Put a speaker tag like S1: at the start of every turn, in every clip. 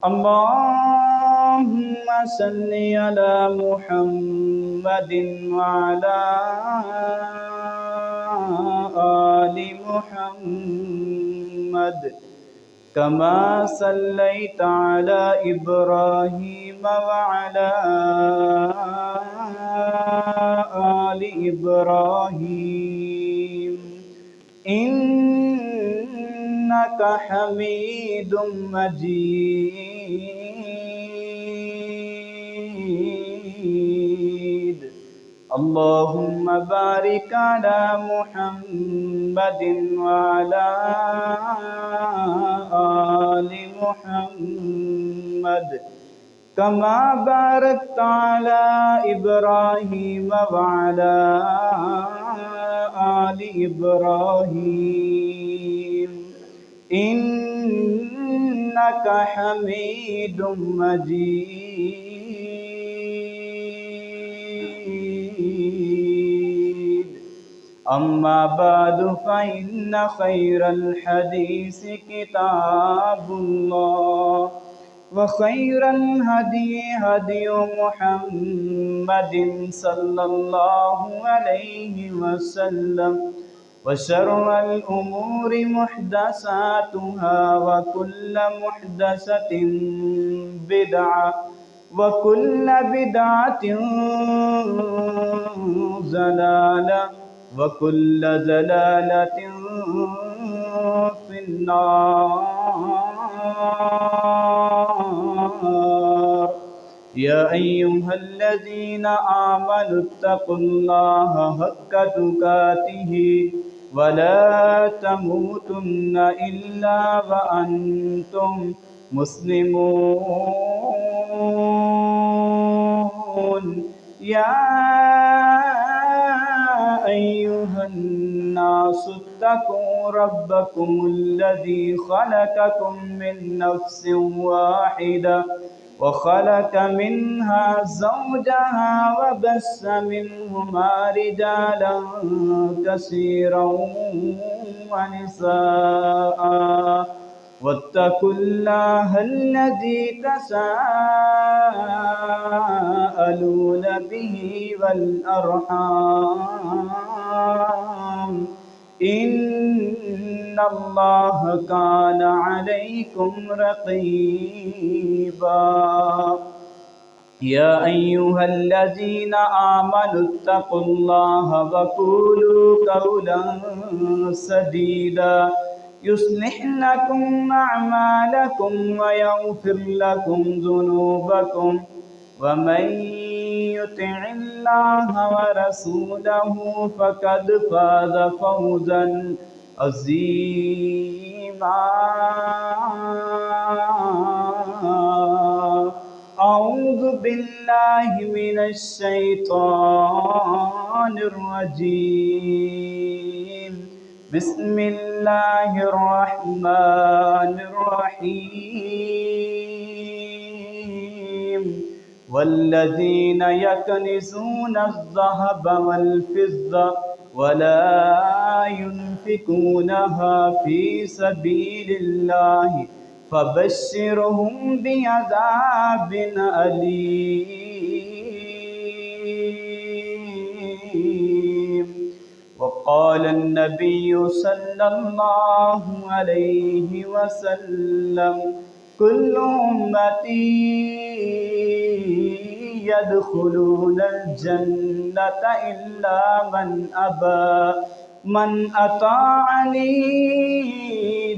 S1: اللهم صل على محمد وعلى آل محمد كما صليت على إبراهيم وعلى آل إبراهيم إنك حميد مجيد. اللهم بارك على محمد وعلى آل محمد كما باركت على إبراهيم وعلى آل إبراهيم إنك حميد مجيد. أما بعد فإن خير الحديث كتاب الله وخير الهدي هدي محمد صلى الله عليه وسلم وشر الأمور محدثاتها وكل محدثة بدعة وكل بدعة ضلالة وكل ضلالة في النار. يا أيها الذين آمنوا اتقوا الله حق تقاته ولا تموتن إلا وأنتم مسلمون. يا أيها الناس اتقوا ربكم الذي خلقكم من نفس واحدة وخلق منها زوجها وبث منهما رجالا كثيرا ونساء واتقوا الله الذي تساءلون به والأرحام إن الله كان عليكم رقيبا. يا أيها الذين آمنوا اتقوا الله وقولوا قولا سديدا يصلح لكم أعمالكم ويغفر لكم ذنوبكم ومن يطع الله ورسوله فقد فاز فوزا عظيما. أعوذ بالله من الشيطان الرجيم. بسم الله الرحمن الرحيم. والذين يكنزون الذهب والفضة ولا ينفقونها في سبيل الله فبشرهم بعذاب أليم. وقال النبي صلى الله عليه وسلم كل أمتي يدخلون الجنة إلا من أبى من أطاعني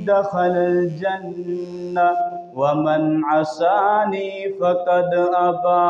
S1: دخل الجنة ومن عصاني فقد أبى.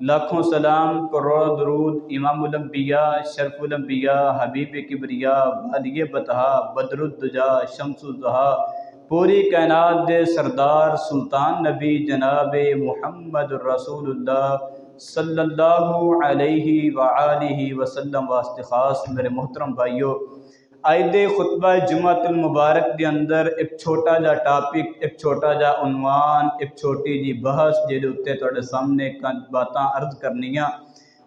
S1: لاکھوں سلام کروڑوں درود امام الانبیاء شرف الانبیاء حبیب کبریا والی بطحا بدر الدجا شمس الضحا پوری کائنات دے سردار سلطان نبی جناب محمد رسول اللہ صلی اللہ علیہ وآلہ وسلم واسطے خاص میرے محترم بھائیو، آئے خطبہ جمعۃ المبارک کے اندر ایک چھوٹا جا ٹاپک، ایک چھوٹا جا عنوان، ایک چھوٹی جی بحث جہدے اتنے تواڈے سامنے باتاں عرض کرنیاں،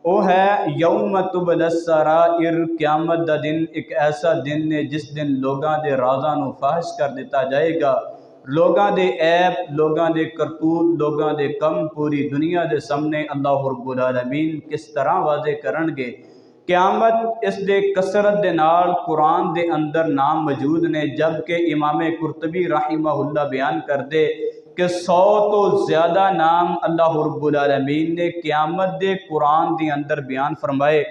S1: وہ ہے یوم تبلی السرائر۔ قیامت دا دن ایک ایسا دن ہے جس دن لوگاں دے رازاں نو فاش کر دیتا جائے گا، لوگاں دے عیب، لوگاں دے کرتوت، لوگاں دے کم پوری دنیا دے سامنے اللہ رب العالمین کس طرح واضح کرن گے۔ قیامت اس دے کثرت دے نال قرآن دے اندر نام موجود نے، جبکہ امام قرطبی رحمہ اللہ بیان کر دے کہ 100 تو زیادہ نام اللہ رب العالمین نے قیامت دے قرآن دے اندر بیان فرمائے۔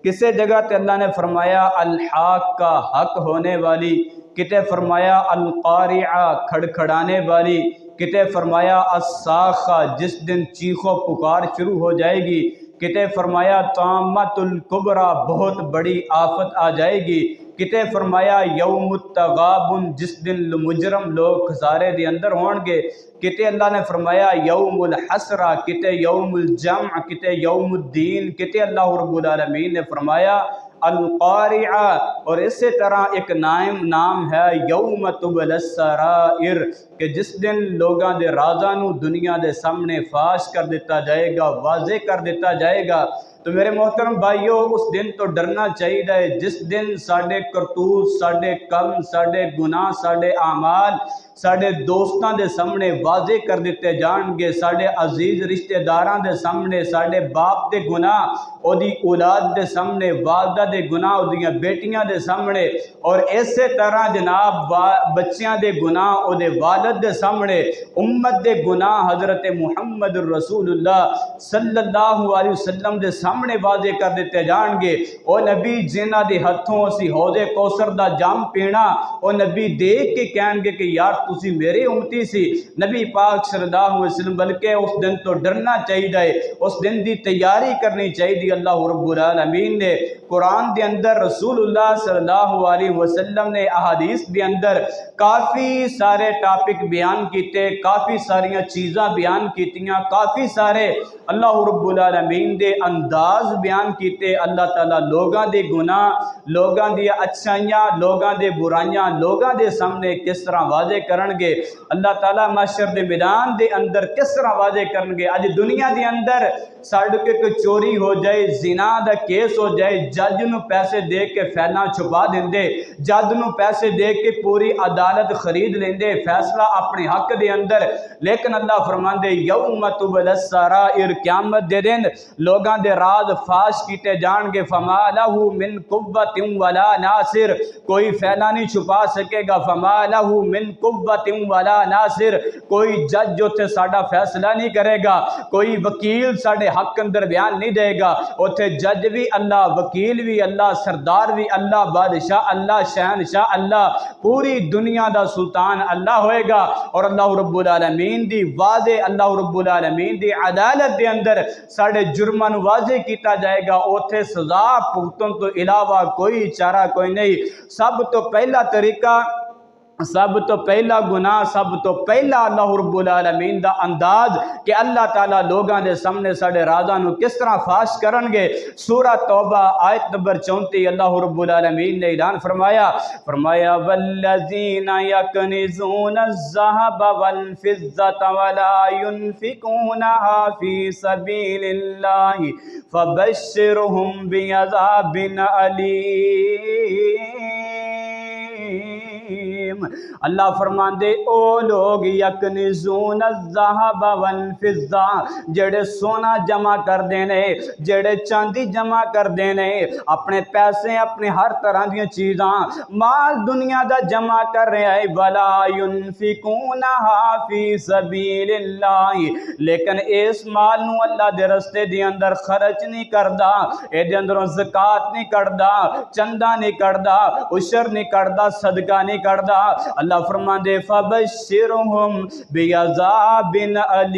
S1: کسے جگہ تے اللہ نے فرمایا الحاق کا حق ہونے والی، کتے فرمایا القارعہ کھڑکھڑانے والی، کتے فرمایا الصاخہ جس دن چیخ و پکار شروع ہو جائے گی، کتے فرمایا طامۃ الکبریٰ بہت بڑی آفت آ جائے گی، کتے فرمایا یوم التغابن جس دن مجرم لوگ خسارے دے اندر ہون گے، کتے اللہ نے فرمایا یوم الحسرہ، کتے یوم الجمع، کتے یوم الدین، کتے اللہ رب العالمین نے فرمایا القارعہ، اور اسی طرح ایک نام ہے یوم تبلی السرائر کہ جس دن لوگاں دے رازاں نو دنیا دے سامنے فاش کر دیتا جائے گا، واضح کر دیتا جائے گا۔ تو میرے محترم بھائیو، اس دن تو ڈرنا چاہیے جس دن ساڈے کرتوت، ساڈے کم، ساڈے گناہ، ساڈے اعمال ساڈے دوستاں دے سامنے واضح کر دیتے جان گے، ساڈے عزیز رشتہ داراں دے سامنے، ساڈے باپ دے گناہ او دی اولاد دے سامنے، والدہ دے گناہ او دیاں بیٹیاں دے سامنے، اور اسی طرح جناب بچیاں دے گناہ او دے والد دے سامنے، امت دے گناہ حضرت محمد رسول اللہ صلی اللہ علیہ وسلم دے سامنے واضح کر دیتے جان گے۔ او نبی جنہ دے ہتھوں اسی حوض کوثر دا جام پینا، او نبی دیکھ کے کہن گے کہ یار تسی میرے امتی سی۔ نبی پاک صلی اللہ علیہ وسلم بلکہ اس دن تو ڈرنا چاہیے، اس دن دی تیاری کرنی چاہیے۔ اللہ رب العالمین نے قرآن دے اندر رسول اللہ صلی اللہ علیہ وسلم نے احادیث دے اندر کافی سارے ٹاپک بیان کیتے، کافی ساریاں چیزاں بیان کیتیاں، کافی سارے اللہ رب العالمین دے انداز بیان کیتے۔ اللہ تعالیٰ لوگاں دے گناہ، لوگاں دی اچھائیاں، لوگاں دے برائیاں لوگاں دے سامنے کس طرح واضح کرن گے، اللہ تعالیٰ محشر دے میدان دے اندر کس طرح واضح کرن گے۔ اج دنیا دے اندر ساڈے کوئی چوری ہو جائے، زنا دا کیس ہو جائے، جج نو پیسے دے کے فیلاں چھپا دیندے، جج نو پیسے دے کے پوری عدالت خرید لیندے فیصلہ اپنے حق دے اندر، لیکن اللہ فرماندے یوم تبلی السرائر قیامت دے دن لوگاں دے راز فاش کیتے جان گے، فما لہ من قوت ولا ناصر، کوئی فیلا نہیں چھپا سکے گا، فما لہ من قوت ولا ناصر، کوئی جج اتھے ساڈا فیصلہ نہیں کرے گا، کوئی وکیل ساڈے حق اندر بیان نہیں دے گا، اتھے جج بھی اللہ، وکیل بھی اللہ، سردار بھی اللہ، بادشاہ اللہ، شہنشاہ اللہ، پوری دنیا دا سلطان اللہ ہوئے گا، اور اللہ رب العالمین دی واضح، اللہ رب العالمین دی عدالت دے اندر ساڈے جرمان واضح کیتا جائے گا، اتھے سزا بھگتن تو علاوہ کوئی چارہ کوئی نہیں۔ سب تو پہلا طریقہ، سب تو پہلا گناہ، سب تو پہلا اللہ رب العالمین دا انداز کہ اللہ تعالیٰ لوگاں دے سامنے ساڑے رازاں نو کس طرح فاش کرن گے۔ سورہ توبہ آیت نمبر 34 اللہ رب العالمین نے اعلان فرمایا، والذین یکنزون الذھب والفضة ولا ينفقونها فی سبیل اللہ فبشرهم بعذاب علیم۔ اللہ فرماندے او لوگ یکنزون الذھب والفضہ جڑے سونا جمع کر دینے، جڑے چاندی جمع کر دینے، اپنے پیسے، اپنے ہر طرح دیا چیزاں، مال دنیا دا جمع کر رہے ہیں، ولا ينفقونها فی سبیل اللہ، لیکن اس مال نو اللہ دے رستے دے اندر خرچ نہیں کردا، اے دے اندروں زکات نہیں کردا، چندہ نہیں کردا، عشر نہیں کردا، صدقہ نہیں کردا۔ اللہ فرمان دے فبشرہم بعذاب علیم،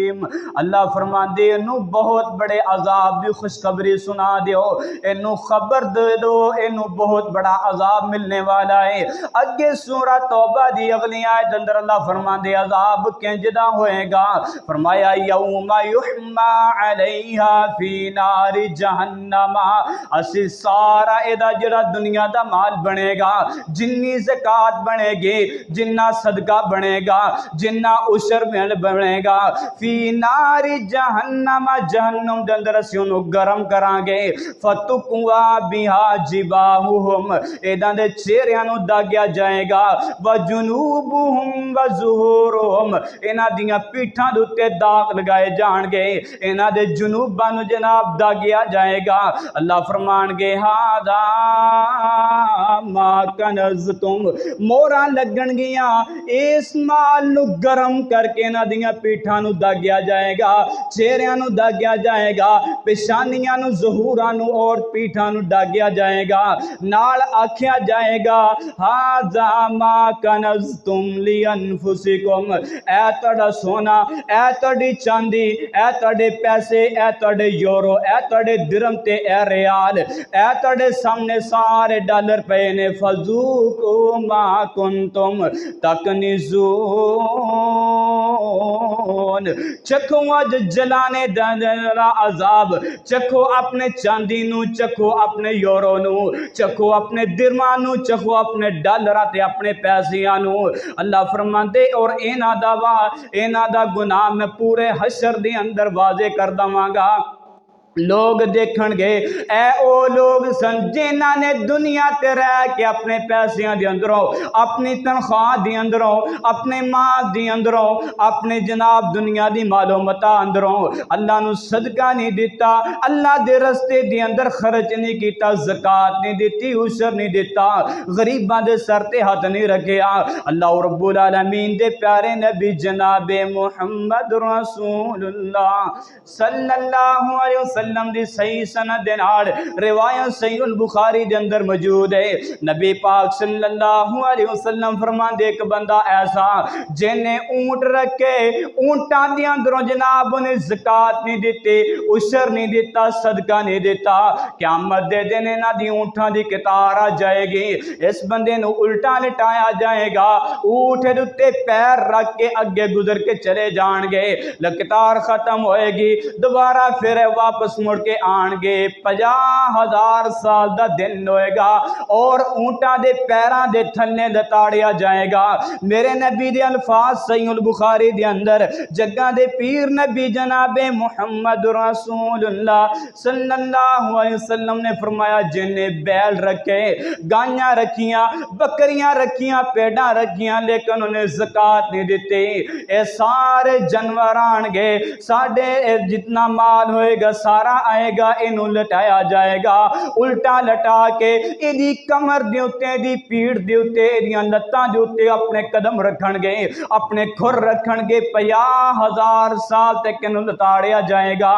S1: علیم۔ اللہ فرماندے انہوں بہت بڑے عذاب دی خوشخبری سنا دیو، انہوں خبر دے دو انہوں بہت بڑا عذاب ملنے والا ہے۔ اگے سورہ توبہ دی اگلی آیت اندر اللہ فرماندے عذاب کنجدہ ہوئے گا، فرمایا یوم یحما علیہا فی نار جہنم، اسی سارا ایدہ جڑا دنیا دا مال بنے گا، جنی زکاة بنے گی، جنہ صدقہ بنے گا، جنہ عشر بنے گا، فی نار جہنم، جہنم دے اندر اسی انہوں گرم کران گے، فتقوا بہا جباہہم، ایدہ دے چہریانوں داگیا جائے گا، وجنوبہم وظہورہم، انہاں دیاں پیٹھاں دوتے داغ لگائے جان گے، انہاں دے جنوبانو جناب داگیا جائے گا۔ اللہ فرمان گے ہاذا ما کنزتم، مورا لگن گیاں اس مال نو گرم کر کے نہ دیاں پیٹھاں نو داگیا جائے گا، چہریاں نو داگیا جائے گا، پیشانیاں نو ظہوراں نو اور پیٹھاں نو داگیا جائے گا، نال آکھیا جائے گا ہاذا ما کنزتم لانفسکم، اے تڑا سونا، اے تڑی چاندی، اے تڑے پیسے، اے تڑے یورو، اے تڑے درم تے اے ریال، اے تڑے سامنے سارے ڈالر پے نے، فذوقوا ما کنتم تکنزون، چکھو آج جلانے دنرا عذاب، چکھو اپنے چاندی نو، چکھو اپنے یورو نو، چکھو اپنے درمان نو، چکھو اپنے ڈالرات تے اپنے پیسیاں نو۔ اللہ فرماندے اور اینا دا گناہ میں پورے حشر دی اندر واضح کر دواں گا، لوگ دیکھن گے اے او لوگ سن جنہاں نے دنیا تے رہ کے اپنے پیسیاں دی اندروں، اپنی تنخواہ دی اندروں، اپنے ماں دی اندروں، اپنے جناب دنیا دی مال و متاع اندروں اللہ نو صدقہ نہیں دیتا، اللہ دے رستے دی اندر خرچ نہیں کیتا، زکاة نہیں دیتی، عشر نہیں دیتا، غریباں دے سر تے ہاتھ نہیں رکھیا۔ اللہ رب العالمین دے پیارے نبی جناب محمد رسول اللہ صلی اللہ علیہ وسلم دی صحیح سند نال روایت صحیح البخاری دے اندر موجود ہے، نبی پاک صلی اللہ علیہ وسلم فرماندے ایک بندہ ایسا جن نے اونٹ رکھے، اونٹاں دے اندروں جناب نے زکاة نہیں دیتی، عشر نہیں دیتا، صدقہ نہیں دیتا، قیامت دے دن انہاں دی اونٹاں دی قطار آ جائے گی، اس بندے نو الٹا لٹایا جائے گا، اونٹ دے اوتے پیر رکھ کے اگے گزر کے چلے جان گے، قطار ختم ہوئے گی، دوبارہ پھر واپس مڑ کے آن گے، 50,000 سال دا دن ہوئے گا، اور اونٹاں دے پیران دے تھلنے دتاڑیا جائے گا۔ میرے نبی دے الفاظ صحیح البخاری دے اندر جگہ دے پیر نبی جناب محمد رسول اللہ صلی اللہ علیہ وسلم نے فرمایا جن نے بیل رکھے، گائیاں رکھیاں، بکریاں رکھیاں، پیڑاں رکھیاں، لیکن انہیں زکاة نہیں دیتے، اے سارے جنوران گے، ساڑھے جتنا مال ہوئے گا سارا آئے گا، انہوں لٹایا جائے گا، الٹا لٹا کے ایدی کمر دیوتے، ایدی پیڑ دیوتے، ایدیاں لتاں دیوتے اپنے قدم رکھن گے، اپنے کھر رکھن گے، 50,000 سال تک انہوں لٹاڑیا جائے گا۔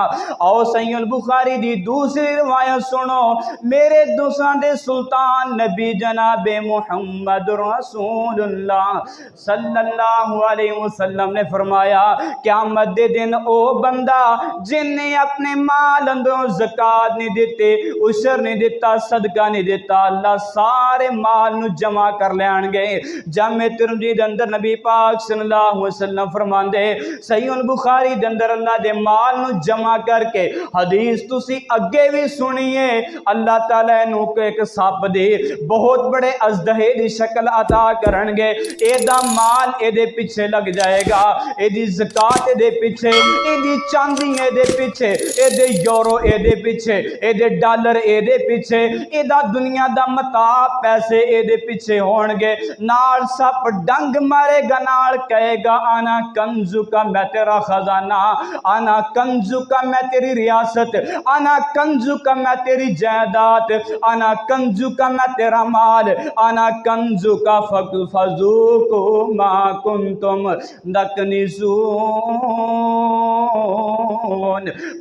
S1: اور صحیح البخاری دی دوسری روایت سنو، میرے دوستان دے سلطان نبی جناب محمد رسول اللہ صلی اللہ علیہ وسلم نے فرمایا قیامت دے دن او بندہ جن نے اپنے مال اندروں زکاة نہیں دیتے، عشر نہیں دیتا، صدقہ نہیں دیتا، اللہ سارے مال نو جمع کر لیان گے۔ جامع ترمذی دے اندر نبی پاک صلی اللہ علیہ وسلم فرماندے صحیح البخاری دے اندر اللہ دے مال نو جمع کر کے، حدیث تسی اگے بھی سنیے، اللہ تعالیٰ نو کو ایک سپ دے بہت بڑے ازدہے دی شکل عطا کرن گے، اے دا مال اے دے پیچھے لگ جائے گا، اے دی زکاة اے دے پیچھے، اے دی چاندی اے دے پیچھے، اے دے یورو اے دے پیچھے، اے دے ڈالر اے دے پیچھے، اے دا دنیا دا متاع پیسے اے دے پیچھے ہون گے، نال سپ ڈنگ مارے گا، نال کہے گا آنا کنزو کا میں تیرا خزانہ، آنا کنزو کا میں تیری ریاست، آنا کنزو کا میں تیری جائیداد، آنا کنزو کا میں تیرا مال، آنا کنزو کا فذوقوا ما کنتم تکنزون،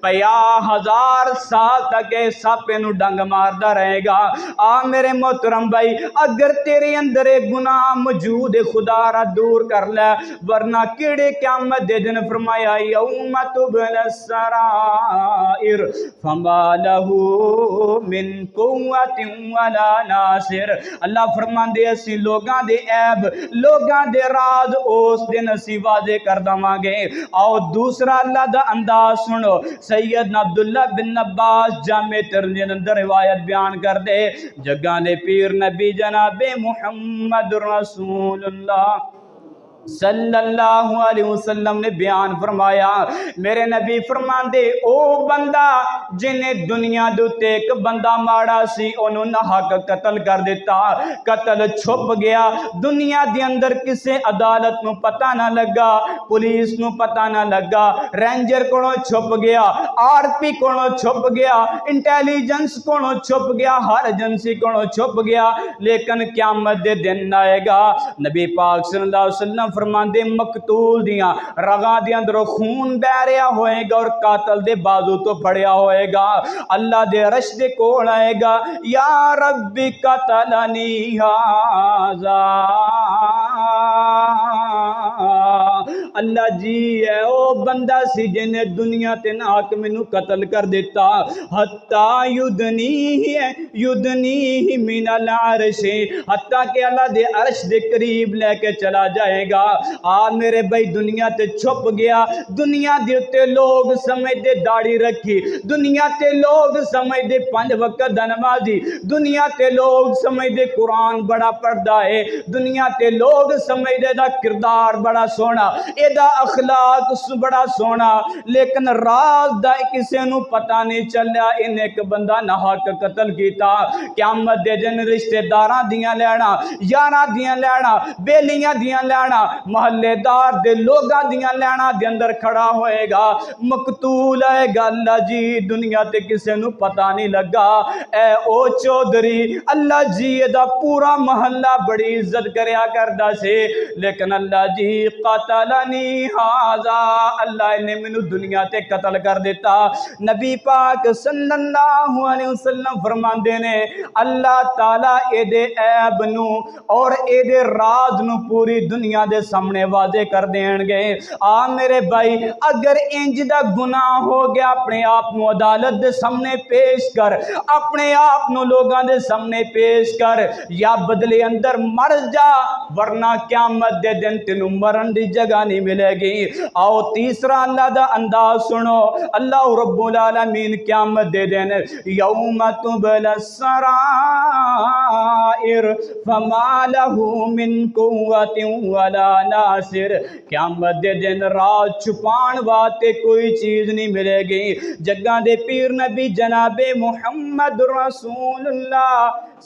S1: 50 1000 سال تک ساپے نو ڈنگ ماردا رہے گا۔ آ میرے محترم بھائی اگر تیرے اندر ایک گناہ موجود ہے خدا را دور کر لے، ورنہ کیڑے قیامت دے دن فرمایا یوم تبلی السرائر فما له من قوت ولا ناصر۔ اللہ فرماندے اسی لوگاں دے عیب لوگاں دے راز اس دن اسی واضح کر دواں گے۔ آؤ دوسرا اللہ دا انداز سنو، سیدنا عبداللہ بن عباس جامع ترمذی اندر روایت بیان کر دے، جگاں دے پیر نبی جناب محمد رسول اللہ صلی اللہ علیہ وسلم نے بیان فرمایا، میرے نبی فرماندے او بندہ جنہیں دنیا دوتے ایک بندہ ماڑا سی انہوں نہ حق قتل کر دیتا، قتل چھپ گیا، دنیا دی اندر کسے عدالت نو پتہ نہ لگا، پولیس نو پتہ نہ لگا، رینجر کونوں چھپ گیا، RP کونوں چھپ گیا، انٹیلیجنس کونوں چھپ گیا، ہر ایجنسی کونوں چھپ گیا، لیکن قیامت دے دن آئے گا۔ نبی پاک صلی اللہ علیہ وسلم فرماندے مقتول دیاں رگاں دے اندر خون بہ رہا ہوئے گا اور قاتل دے بازو تو پڑیا ہوئے گا، اللہ دے عرش دے کول آئے گا، یا ربی قتلنی ھذا، اللہ جی ہے او بندہ سی جنہیں دنیا تے ناک مینوں قتل کر دیتا، حتی یدنیہ من العرش، حتی کہ اللہ دے عرش دے قریب لے کے چلا جائے گا۔ آ میرے بھائی دنیا تے چھپ گیا، دنیا دے اتے لوگ سمجھدے داڑھی رکھی، دنیا تے لوگ سمجھدے 5 وقت دا نمازی، دنیا تے لوگ سمجھدے قرآن بڑا پڑھدا ہے، دنیا تے لوگ سمجھدے دا کردار بڑا سونا، اے دا اخلاق بڑا سونا، لیکن راز دا کسے نو پتہ نہیں چلیا انہیں ایک بندہ نہ حق قتل کیتا۔ قیامت دے دن رشتہ داراں دیاں لینا، یاراں دیاں لینا، بیلیاں دیاں لینا، محلے دار دے لوگاں دیاں لینا دے اندر کھڑا ہوئے گا، مقتول آئے گا، اللہ جی دنیا تے کسے نو پتہ نہیں لگا، اے او چودھری اللہ جی دا پورا محلہ بڑی عزت کریا کردا سے، لیکن اللہ جی قتلنی ھذا، اللہ نے مینوں دنیا تے قتل کر دیتا۔ نبی پاک صلی اللہ علیہ وسلم فرماندے نے اللہ تعالیٰ اے دے عیب نو اور اے دے راز نو پوری دنیا دے سامنے واضح کر دین گے۔ آ میرے بھائی اگر انج دا گناہ ہو گیا اپنے آپ نو عدالت دے سامنے پیش کر، اپنے آپ نو لوگاں دے سامنے پیش کر، یا بدلے اندر مر جا ورنہ قیامت دے دن تینوں مرن دی جگہ نہیں ملے گی۔ آؤ تیسرا اللہ دا انداز سنو، اللہ رب العالمین قیامت دے دن یوم تبلی السرائر فما له من قوت ولا ناصر، قیامت دے دن راز چھپان واسطے کوئی چیز نہیں ملے گی۔ جگہ دے پیر نبی جناب محمد رسول اللہ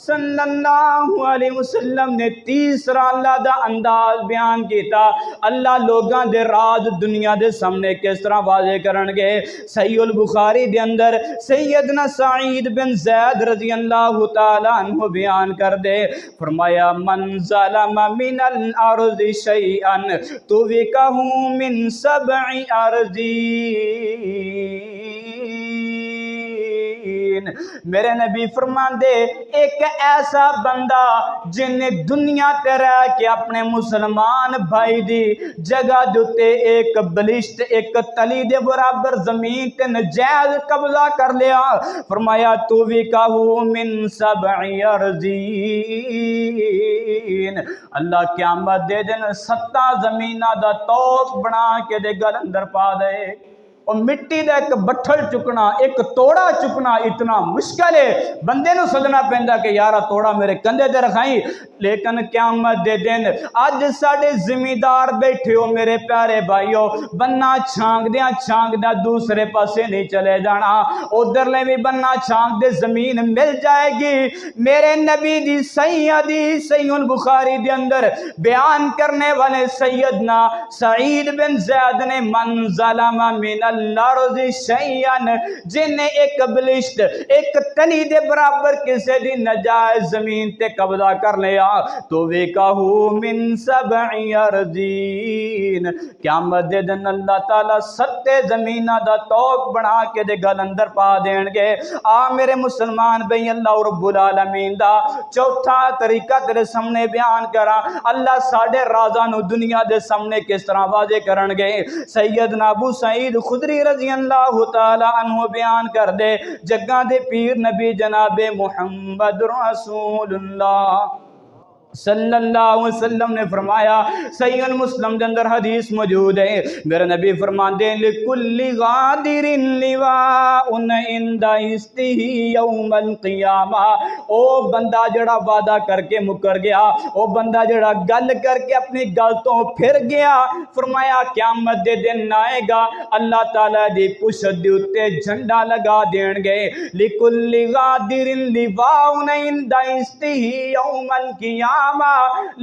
S1: صلی اللہ علیہ وسلم نے تیسرا اللہ دا انداز بیان کیتا، اللہ لوگاں دے راز دنیا دے سامنے کس طرح واضح کرن گے۔ صحیح البخاری دے اندر سیدنا سعید بن زید رضی اللہ تعالی عنہ بیان کر دے، فرمایا من ظلم من الارض شیئا توبقہ من 7 ارضین، میرے نبی فرمان دے ایک ایسا بندہ جن نے دنیا تے رہ کے اپنے مسلمان بھائی دی جگہ دوتے ایک بلشت ایک تلی دے برابر زمین تے نجائز قبضہ کر لیا، فرمایا تو بھی کہو من 7 ارضین، اللہ قیامت دے دن 7 زمینہ دا توق بنا کے دے گل اندر پا دے۔ اور مٹی دا ایک بٹھل چکنا ایک توڑا چکنا اتنا مشکل ہے، بندے نو سجنا پہندا کہ یارا توڑا میرے کندھے تے رکھائیں، لیکن قیامت دے دن اج ساڈے زمیندار بیٹھے ہو میرے پیارے بھائیو، بننا چھانگ دیاں دوسرے پاسے نہیں چلے جانا، ادھر لے بھی بننا چھانگ دے زمین مل جائے گی۔ میرے نبی دی صحیح حدیث صحیح البخاری دے اندر بیان کرنے والے سیدنا سعید بن زید نے من ظلم من الارض شیئا جن ایک بلشت ایک تنی دے برابر کسے دی نجائز زمین تے قبضہ کر لیا تو وکاہو من 7 ارضین قیامت دے دن اللہ تعالی 7 زمینہ دا توق بنا کے دے گل اندر پا دین گے آ میرے مسلمان بھئی اللہ رب العالمین دا چوتھا طریقہ تیرے سامنے بیان کرا اللہ ساڑھے رازاں نو دنیا دے سامنے کس طرح واضح کرن گے سیدنا ابو سعید خدری رضی اللہ تعالی عنہ بیان کر دے جگہ دے پیر نبی جناب محمد رسول اللہ صلی اللہ علیہ وسلم نے فرمایا صحیح مسلم کے اندر حدیث موجود ہے میرے نبی فرماتے ہیں لکل غادر لواء عند استہ یوم القیامہ او بندہ جڑا وعدہ کر کے مکر گیا او بندہ جڑا گل کر کے اپنی گل تو پھر گیا فرمایا قیامت دے دن آئے گا اللہ تعالیٰ دی پشت دے اتے جھنڈا لگا دین گے لکل غادر لواء عند استہ یوم القیامہ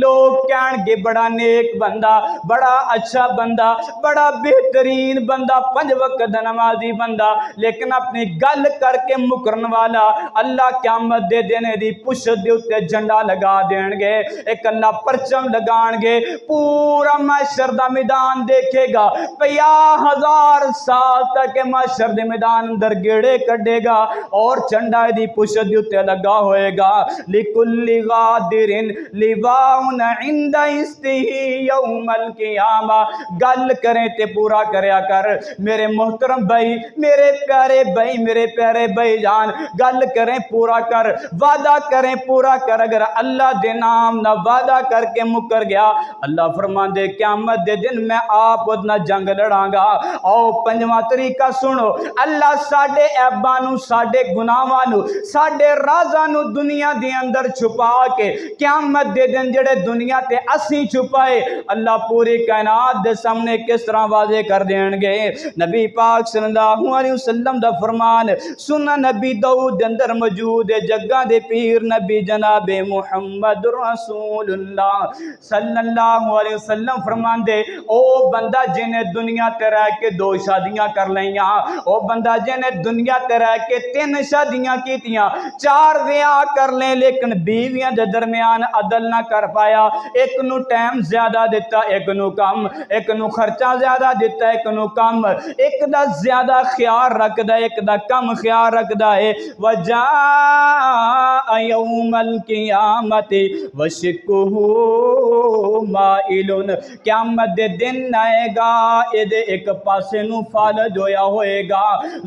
S1: لوگ کہن گے بڑا نیک بندہ بڑا اچھا بندہ بڑا بہترین بندہ 5 وقت نمازی بندہ لیکن اپنی گل کر کے مکرن والا اللہ قیامت دے دینے دی پشت دے اتے جھنڈا لگا دین گے ایک اللہ پرچم لگان گے پورا محشر دا میدان دیکھے گا 50,000 سال تک محشر دے میدان اندر گیڑے کڈے گا اور جھنڈا دی پشت دے اتے لگا ہوئے گا لکل غادر لواء عند استہ یوم القیامہ گل کریں تے پورا کریا کر میرے محترم بھائی میرے پیارے بھائی جان گل کریں پورا کر وعدہ کریں پورا کر اگر اللہ دے نام نہ وعدہ کر کے مکر گیا اللہ فرمان دے قیامت دے دن میں آپ ادنا جنگ لڑاں گا آؤ 5واں طریقہ سنو اللہ ساڑھے عیبانو ساڑھے گناہانو ساڑھے رازانو دنیا دے اندر چھپا کے قیامت دے دن جڑے دنیا تے اسی چھپائے اللہ پوری کائنات دے سامنے کس طرح واضح کر دین گے نبی پاک صلی اللہ علیہ وسلم دا فرمان سنن نبی داؤد دے اندر موجود ہے جگہ دے پیر نبی جناب محمد رسول اللہ صلی اللہ علیہ وسلم فرمان دے او بندہ جنہیں دنیا تے رہ کے 2 شادیاں کر لیاں او بندہ جنہیں دنیا تے رہ کے 3 شادیاں کیتیاں 4 ویاہ کر لیں لیکن بیویاں دے درمیان عدل نہ کر پایا ایک نو ٹائم زیادہ دیتا ایک نو کم ایک نو خرچہ زیادہ دیتا ایک نو کم ایک دا زیادہ خیال رکھ دا ایک دا کم خیال رکھ دا ہے وجاء یوم القیامت وشکہ مائلن قیامت دے دن آئے گا ایدے ایک پاسے نو فالج ہویا ہوئے گا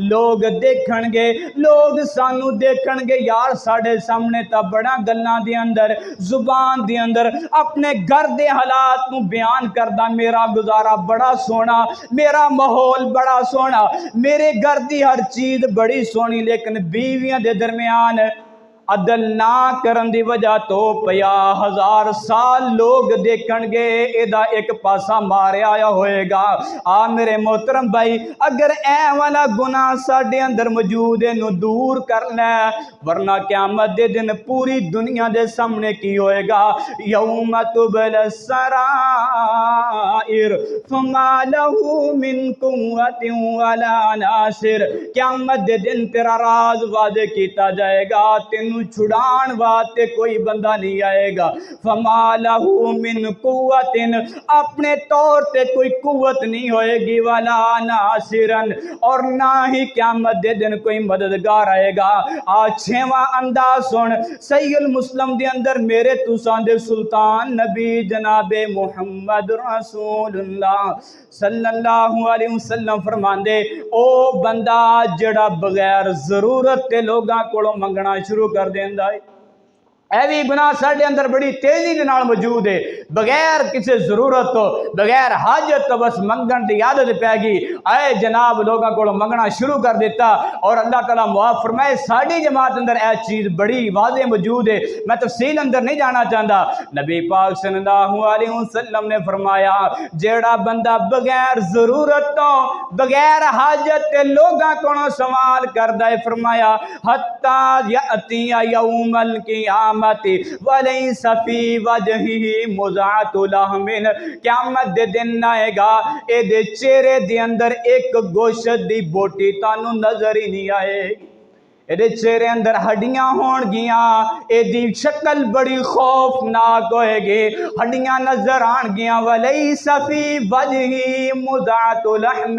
S1: لوگ دیکھن گے لوگ سانو دیکھن گے یار ساڑھے سامنے تا بڑا گلنا دی اندر زبان دی اندر اپنے گھر دے حالات کو بیان کردہ میرا گزارا بڑا سونا میرا ماحول بڑا سونا میرے گھر دی ہر چیز بڑی سونی لیکن بیویاں دے درمیان عدل نہ کرن دی وجہ تو 50,000 سال لوگ دیکھن گے ایدہ ایک پاسا مارے آیا ہوئے گا آ میرے محترم بھائی اگر اے والا گناہ ساڑھے اندر موجود ہے نو دور کر لے ورنہ قیامت دے دن پوری دنیا دے سامنے کی ہوئے گا یوم تبل السرائر فما لہو من قوت ولا ناصر قیامت دے دن تیرا راز واضح کیتا جائے گا تینو چھڑان واسطے کوئی بندہ نہیں آئے گا فما لہو من قوت اپنے طور تے کوئی قوت نہیں ہوئے گی ولا ناصرن اور نہ ہی قیامت دے دن کوئی مددگار آئے گا آج 6واں انداز سن صحیح المسلم دے اندر میرے تسان دے سلطان نبی جناب محمد رسول اللہ صلی اللہ علیہ وسلم فرمان دے او بندہ جڑا بغیر ضرورت تے لوگاں کو منگنا شروع کر دیندا ہے اے بھی گناہ ساڑھے اندر بڑی تیزی کے نال موجود ہے بغیر کسی ضرورت تو بغیر حاجت تو بس منگن دی عادت پہ گی اے جناب لوگاں کو منگنا شروع کر دیتا اور اللہ تعالیٰ معاف فرمائے ساڑھی جماعت اندر اے چیز بڑی واضح موجود ہے میں تفصیل اندر نہیں جانا چاہتا نبی پاک صلی اللہ علیہ وسلم نے فرمایا جیڑا بندہ بغیر ضرورت تو بغیر حاجت تے لوگاں کو سوال کردہ ہے فرمایا حتی یأتی یوم القیامہ القیامت ولیس فی وجہہ مزعۃ لحم، قیامت دے دن آئے گا اے دے چہرے دے اندر ایک گوشت دی بوٹی تانوں نظر ہی نہیں آئے گی، ایدے چہرے اندر ہڈیاں ہون گیاں، ایدی شکل بڑی خوفناک ہوئے گی، ہڈیاں نظر آن گیاں، ولیس فی وجہہ مزعۃ لحم،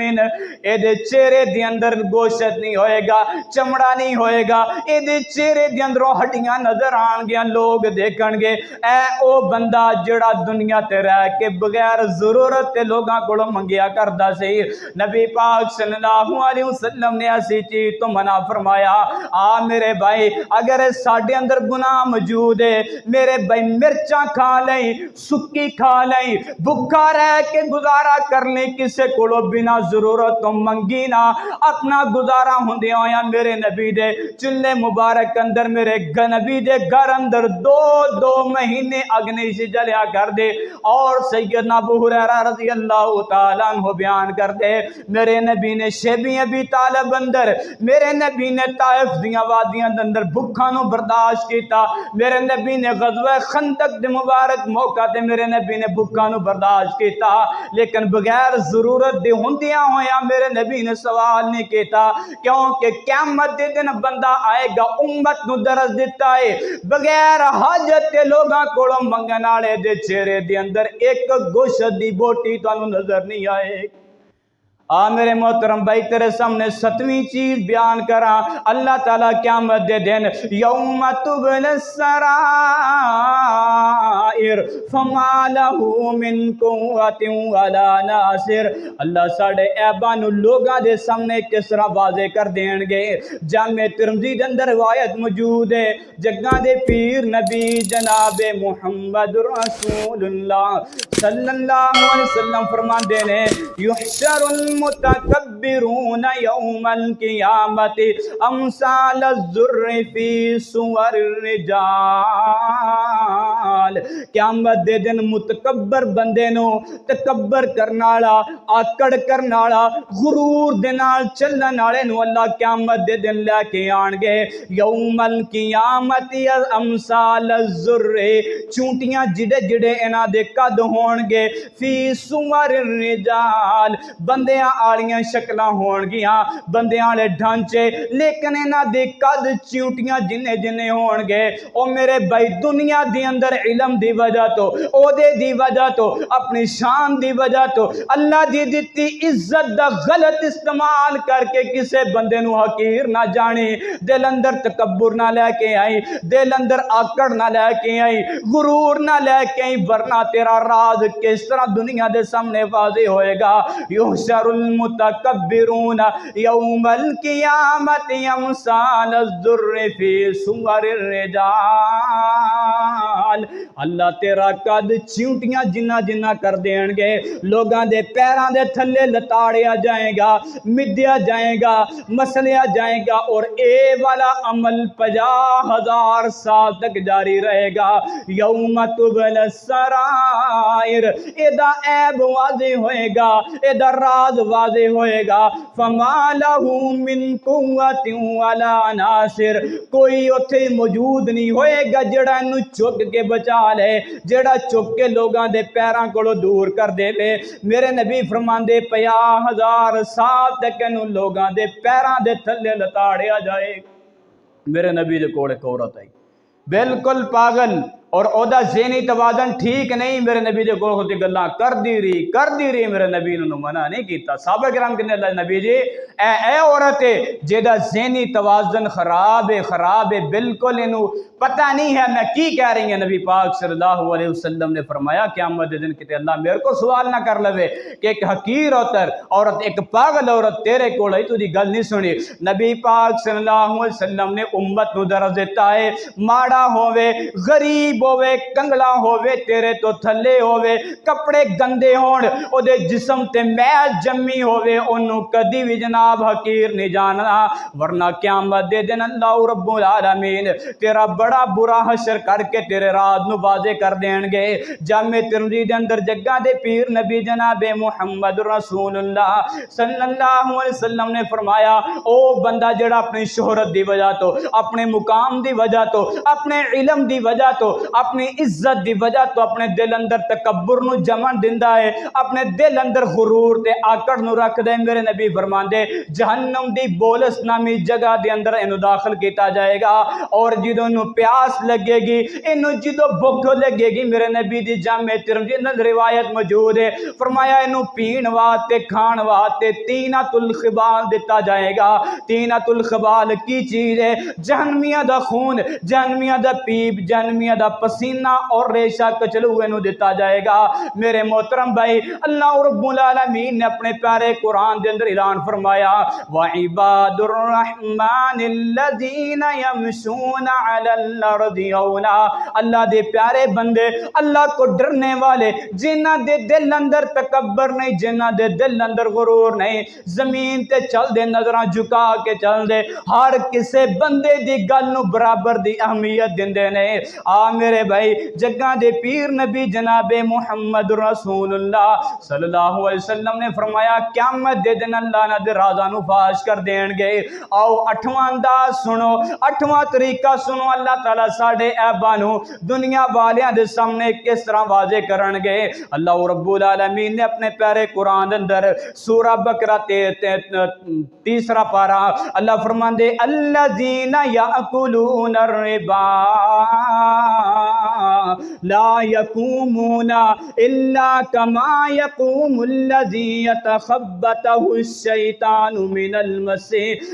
S1: ایدے چہرے دے اندر گوشت نہیں ہوئے گا، چمڑا نہیں ہوئے گا، ایدے چہرے دے اندروں ہڈیاں نظر آن گیاں، لوگ دیکھن گے اے او بندہ جڑا دنیا تے رہ کے بغیر ضرورت تے لوگاں کولوں منگیا کردا سی۔ نبی پاک صلی اللہ علیہ وسلم نے ایسی چیز تو منع فرمایا۔ میرے بھائی اگر ساڈے اندر گناہ موجود ہے، میرے بھائی مرچاں کھا لیں، سکی کھا لیں، بھکا رہ کے گزارا کر لیں، کسے کولو بنا ضرورت تو منگی نہ، اپنا گزارا ہوندے ہویا میرے نبی دے چلے مبارک اندر، میرے نبی دے گھر اندر دو مہینے اگ نہیں سی جلیا کر دے۔ اور سیدنا ابو ہریرہ رضی اللہ تعالیٰ عنہ بیان کر دے میرے نبی نے شیبی ابی طالب اندر، میرے نبی نے طائف دیاں وادیاں دے اندر بھکھاں نو برداشت کیتا، میرے نبی نے غزوہ خندق دے مبارک موقع تے میرے نبی نے بھکھاں نو برداشت کیتا، لیکن بغیر ضرورت دے ہوندیاں ہویاں میرے نبی نے سوال نہیں کیتا، کیونکہ قیامت دے دن بندہ آئے گا امت نو درس دیتا ہے، بغیر حاجت تے لوگاں کولوں منگن والے دے چہرے دے اندر ایک گوشت دی بوٹی تانوں نظر نہیں آئے۔ میرے محترم بھائی تیرے سامنے 7ویں چیز بیان کراں، اللہ تعالیٰ قیامت دے دن یوم تبل السرائر فما لہ من قوت ولا ناصر، اللہ ساڑے عیباں نو لوگاں دے سامنے کس طرح واضح کر دین گے۔ جامع ترمذی دے اندر روایت موجود ہے، جگاں دے پیر نبی جناب محمد رسول اللہ صلی اللہ علیہ وسلم فرماندے نے یحشر المتکبرون یوم القیامت امثال الذر فی صور الرجال، قیامت دے دن متکبر بندے نو تکبر کرنالا، آکڑ کرنالا، غرور دے نال چلن والے نو اللہ قیامت دے دن لے کے آن گے یوم القیامت امثال الذر، چونٹیاں جڑے جڑے انہاں دے قد ہون گے، فی صور الرجال، بندیاں آلیاں شکلاں ہون گیاں، بندیاں آلے ڈھانچے، لیکن انہاں دے قد چونٹیاں جنے جنے ہون گے۔ او میرے بھائی دنیا دی اندر علم دی وجہ تو، عہدے دی وجہ تو، اپنی شان دی وجہ تو، اللہ دی دتی عزت دا غلط استعمال کر کے کسے بندے نو حقیر نہ جانی، دل اندر تکبر نہ لے کے آئی، دل اندر آکڑ نہ لے کے آئی، غرور نہ لے کے آئی، ورنہ تیرا راز کس طرح دنیا دے سامنے واضح ہوئے گا۔ یحشر المتکبرون یوم القیامت امثال الذر فی صور الرجال، اللہ تیرا قد چونٹیاں جنہ جنہ کر دین گے، لوگاں دے پیراں دے تھلے لتاڑیا جائے گا، مدیا جائے گا، مسلیا جائے گا، اور اے والا عمل 50,000 سال تک جاری رہے گا۔ یوم تبل السرائر، ایدہ عیب واضح ہوئے گا، ایدہ راز واضح ہوئے گا، فما لہ من قوت ولا ناصر، کوئی اتھے موجود نہیں ہوئے گا جڑا انو چک کے بچا لے، جڑا چک کے لوگاں دے پیراں کولو دور کر دے لے۔ میرے نبی فرماندے 50,000 سال تک انو لوگاں دے پیراں دے تھلے لتاڑیا جائے۔ میرے نبی دے کوڑے عورت آئی بالکل پاگل، اور اودا ذہنی توازن ٹھیک نہیں، میرے نبی دے کول ہوتی گلاں کر دی رہی، میرے نبی نے منع نہیں کیتا۔ صحابہ کرام کہنے اللہ نبی جی اے عورت ہے جیدہ ذہنی توازن خراب ہے بالکل، انہوں پتہ نہیں ہے میں کی کہہ رہی ہیں۔ نبی پاک صلی اللہ علیہ وسلم نے فرمایا قیامت دے دن کتے اللہ میرے کو سوال نہ کر لوے کہ ایک حقیر عورت ایک پاگل عورت تیرے کول آئی تو دی گل نہیں سنی۔ نبی پاک صلی اللہ علیہ وسلم نے امت نو درس دیتا ہے، ماڑا ہووے، غریب ہوے کنگلا ہوے تیرے تو تھلے ہوے کپڑے گندے ہون او دے جسم تے میل جمی ہوے اونوں کدی بھی جناب حقیر نہیں جاننا ورنہ قیامت دے دن اللہ رب العالمین تیرا بڑا برا حشر کر کے تیرے راز نو واضح کر دین گے جامع ترمذی دے اندر جگہ دے پیر نبی جناب محمد رسول اللہ صلی اللہ علیہ وسلم نے فرمایا او بندہ جڑا اپنی شہرت دی وجہ تو اپنے مقام دی وجہ تو اپنے علم دی وجہ تو اپنی عزت دی وجہ تو اپنے دل اندر تکبر نو جمن دیندا ہے اپنے دل اندر غرور تے آکڑ نو رکھ دے میرے نبی فرماندے جہنم دی بولس نامی جگہ دے اندر اینو داخل کیتا جائے گا اور جدوں نو پیاس لگے گی اینو جدوں بھوک لگے گی میرے نبی دی جامع ترمذی اندر روایت موجود ہے فرمایا اینو پین واسطے کھان واسطے تینۃ الخبال دیتا جائے گا تینۃ الخبال کی چیز ہے جہنمیاں دا خون جہنمیاں دا پیپ جہنمیاں دا پسینہ اور ریشہ کچلو اینو دیتا جائے گا میرے محترم بھائی اللہ رب العالمین نے اپنے پیارے قرآن دے اندر اعلان فرمایا وعباد الرحمن الذین یمشون علی الارض ہونا اللہ دے پیارے بندے اللہ کو ڈرنے والے جنہ دے دل اندر تکبر نہیں جنہ دے دل اندر غرور نہیں زمین تے چل دے نظراں جھکا کے چل دے ہر کسے بندے دی گل نو برابر دی اہمیت دیندے نے آ میرے بھائی جگہ دے پیر نبی جناب محمد رسول اللہ صلی اللہ علیہ وسلم نے فرمایا قیامت دے دن اللہ نہ دے رازاں نو فاش کر دین گے آؤ اٹھواں انداز سنو اٹھواں طریقہ سنو اللہ تعالیٰ ساڑھے عیباں نو دنیا والیاں دے سامنے کس طرح واضح کرن گے اللہ رب العالمین نے اپنے پیارے قرآن اندر سورہ بقرہ تیسرا پارہ اللہ فرماندے الذین یاکلون الربا لا یقومون الا کما یقوم الذی یتخبطہ الشیطان من المس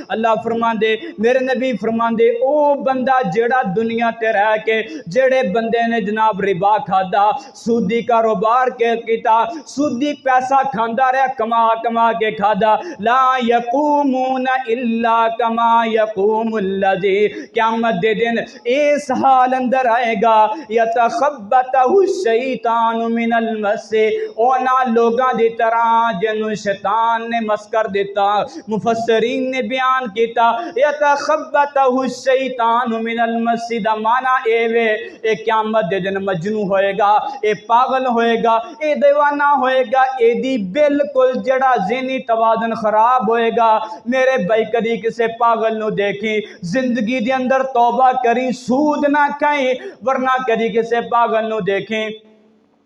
S1: اللہ فرماندے میرے نبی فرماندے او بندہ جڑا دنیا تے رہ کے جڑے بندے نے جناب ربا کھادا سودی کاروبار کے کیتا سودی پیسہ کھاندا رہا کما کما کے کھادا لا یقومون الا کما یقوم الذی قیامت دے دن اس حال اندر آئے گا یتخبطہ الشیطان من المس اونا لوگاں دی طرح جنوں شیطان نے مس کر دیتا مفسرین نے بیان کیتا یتخبطہ الشیطان من المس دا معنی اے وے اے قیامت دے دن مجنوں ہوئے گا اے پاگل ہوئے گا اے دیوانہ ہوئے گا اے دی بالکل جڑا ذہنی توازن خراب ہوئے گا میرے بھائی کدی کسے پاگل نو دیکھی زندگی دے اندر توبہ کری سود نہ کھائیں ورنہ کدی کسے پاگل نو دیکھیں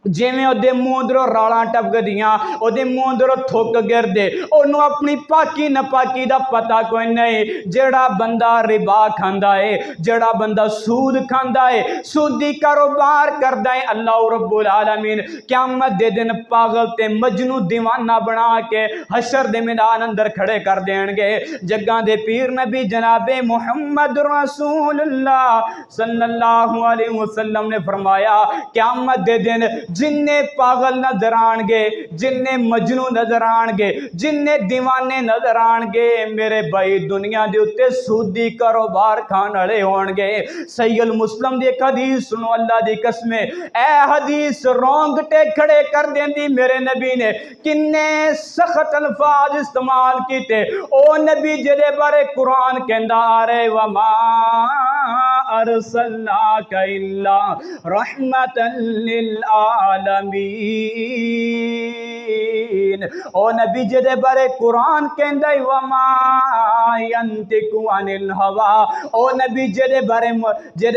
S1: جیویں اودے منہ دروں راڑاں ٹپک دیاں اودے منہ دروں تھوک گردے اونوں اپنی پاکی نپاکی دا پتہ کوئی نہیں جڑا بندہ ربا کھاندا ہے جڑا بندہ سود کھاندا ہے سودی کاروبار کردا ہے اللہ رب العالمین قیامت دے دن پاگل تے مجنوں دیوانہ بنا کے حشر دے میدان اندر کھڑے کر دین گے جگاں دے پیر نبی جناب محمد رسول اللہ صلی اللہ علیہ وسلم نے فرمایا قیامت دے دن جننے پاگل نظر آن گے جننے مجنوں نظر آن گے جننے دیوانے نظر آن گے میرے بھائی دنیا دے اتے سودی کاروبار کھان والے ہون گے صحیح المسلم دی ایک حدیث سنو اللہ دی قسمیں اے حدیث رونگٹے کھڑے کر دیندی میرے نبی نے کنے سخت الفاظ استعمال کیتے او نبی جدے بارے قرآن کہندا آ رہے وما ارسلناک الا رحمتا للعالمین او نبی جدے بارے قرآن کہندا وما ینطق عن الہوی او نبی جدے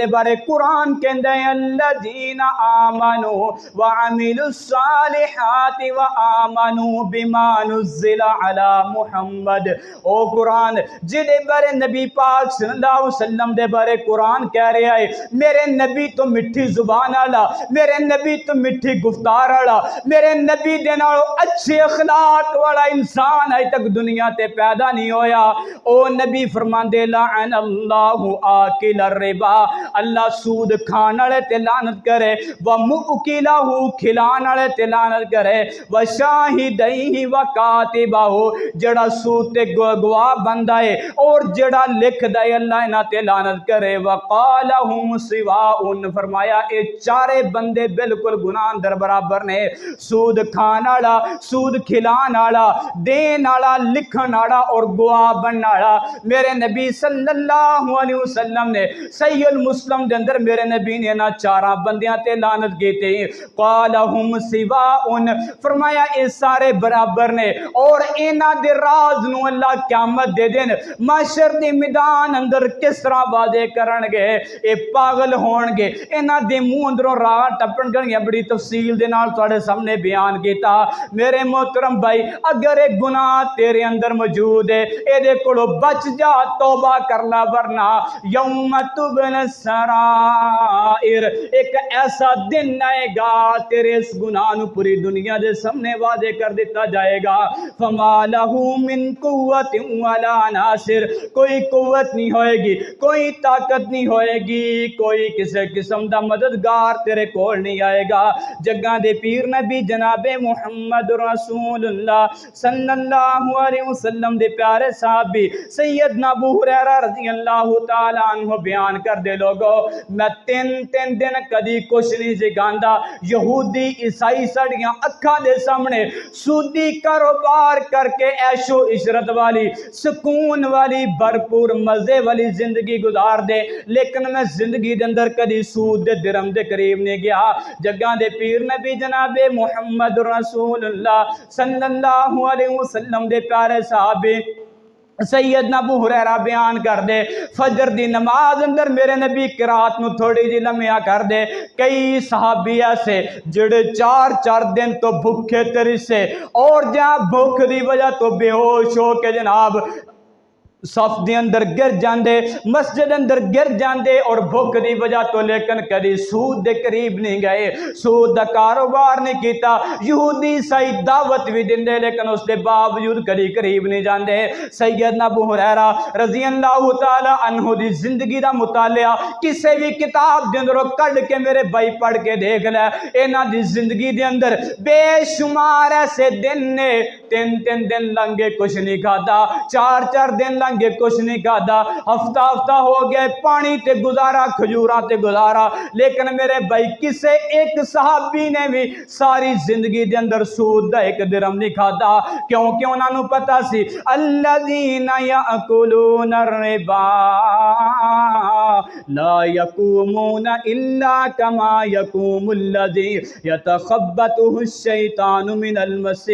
S1: بارے قرآن کہندا الذین آمنوا وعملوا الصالحات وآمنوا بما نزل علی محمد او قرآن جدے بارے نبی پاک صلی اللہ علیہ وسلم دے بارے قرآن کہہ رہا ہے میرے نبی تو مٹھی زبان والا میرے نبی تو مٹھی گفتار والا میرے نبی دے نال اچھے اخلاق والا انسان اج تک دنیا تے پیدا نہیں ہویا او نبی فرماندے لعن اللہ آکل الربا اللہ سود کھان والے تے لعنت کرے، ومؤکلہ کھلان والے تے لعنت کرے، وشاہدیہ وکاتبہ جڑا سود تے گواہ بندا ہے اور جڑا لکھ دے، اللہ انہاں تے لعنت کرے۔ وقال ہم سواء، فرمایا اے چارے بندے بالکل گناہ اندر برابر نے، سود کھان والا، سود کھلان والا، دین والا، لکھن والا اور گواہ بننے والا۔ میرے نبی صلی اللہ علیہ وسلم نے صحیح المسلم دے اندر میرے نبی نے نہ چاراں بندیاں تے لعنت کیتی۔ قال ہم سواء، فرمایا اے سارے برابر نے اور انہاں دے راز نو اللہ قیامت دے دن محشر دی میدان اندر کس طرح واضح کرن گے، اے پاگل ہون گے، انہاں دے منہ اندروں راہ ٹپن گے، بڑی تفصیل دے نال تواڈے سامنے بیان کیتا۔ میرے محترم بھائی، اگر ایک گناہ تیرے اندر موجود ہے، اے دے کولو بچ جا، توبہ کر لا، ورنہ یوم تبل السرائر، ایک ایسا دن آئے گا تیرے اس گناہ نو پوری دنیا دے سامنے واضح کر دیتا جائے گا۔ فما لہ من قوت ولا ناصر، کوئی قوت نہیں ہوئے گی، کوئی طاقت نہیں ہوئے گی، کوئی کسی قسم دا مددگار تیرے کول نہیں آئے گا۔ جگہ دے پیر نبی جناب محمد رسول اللہ صلی اللہ علیہ وسلم دے پیارے صحابی سیدنا ابو ہریرہ رضی اللہ تعالیٰ عنہ بیان کر دے، لوگو میں تین دن کدی کچھ نہیں سکھاندا، یہودی عیسائی ساڑیاں اکھاں دے سامنے سودی کاروبار کر کے عیش و عشرت والی، سکون والی، بھرپور مزے والی زندگی گزار دے، لیکن میں زندگی دے اندر کدی سود دے درہم دے قریب نہیں گیا۔ جگہ دے پیر نبی جناب محمد رسول اللہ صلی اللہ علیہ وسلم دے پیارے صحابی سیدنا ابو ہریرہ بیان کر دے، فجر دی نماز اندر میرے نبی قرات نو تھوڑی جی لمحہ کر دے، کئی صحابی ایسے جڑے چار دن تو بھوکے ترسے اور جہاں بھوک دی وجہ تو بے ہوش ہو کے جناب صف دے اندر گر جاندے، مسجد اندر گر جاندے اور بھوک دی وجہ تو، لیکن کدی سود دے قریب نہیں گئے، سود دا کاروبار نہیں کیتا، یہودی عیسائی دعوت بھی دیندے لیکن اس دے باوجود کدی قریب نہیں جاندے۔ سیدنا ابو ہریرہ رضی اللہ تعالی عنہ دی زندگی دا مطالعہ کسے بھی کتاب دے اندر کڈ کے میرے بھائی پڑھ کے دیکھ لے، انہاں دی زندگی دے اندر بے شمار ایسے دن نے، تین دن لنگے کچھ نہیں کھادا، چار دن لنگے کچھ نہیں کھادا، ہفتہ ہو گئے پانی تے گزارا، کھجوراں تے گزارا، لیکن میرے بھائی کسے ایک صحابی نے بھی ساری زندگی دے اندر سود دا ایک درہم نہیں کھادا، کیونکہ انہاں نو پتا سی الذین یاکلون الربا لا یقومون الا کما یقوم الذی یتخبطہ الشیطان من المس۔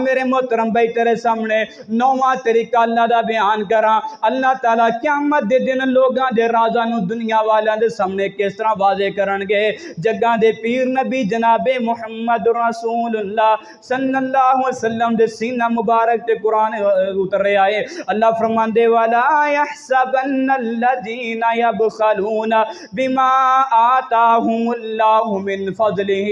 S1: میرے محترم بھائی تیرے سامنے نواں طریقہ اللہ دا بیان کراں، اللہ تعالیٰ قیامت دے دن لوگاں دے رازاں نو دنیا والیاں دے سامنے کس طرح واضح کرن گے۔ جگہ دے پیر نبی جناب محمد رسول اللہ صلی اللہ علیہ وسلم دے سینہ مبارک تے قرآن اتر رہے آئے، اللہ فرماندے والا یحسبن الذین یبخلون بما آتاہم اللہ من فضلہ،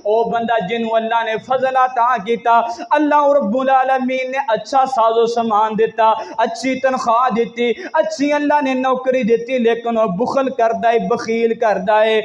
S1: او بندہ جنہوں اللہ نے فضل عطا کیتا، اللہ رب العالمین نے اچھا ساز و سامان دیتا، اچھی تنخواہ دیتی، اچھی اللہ نے نوکری دیتی، لیکن وہ بخل کردہ ہے، بخیل کردہ ہے،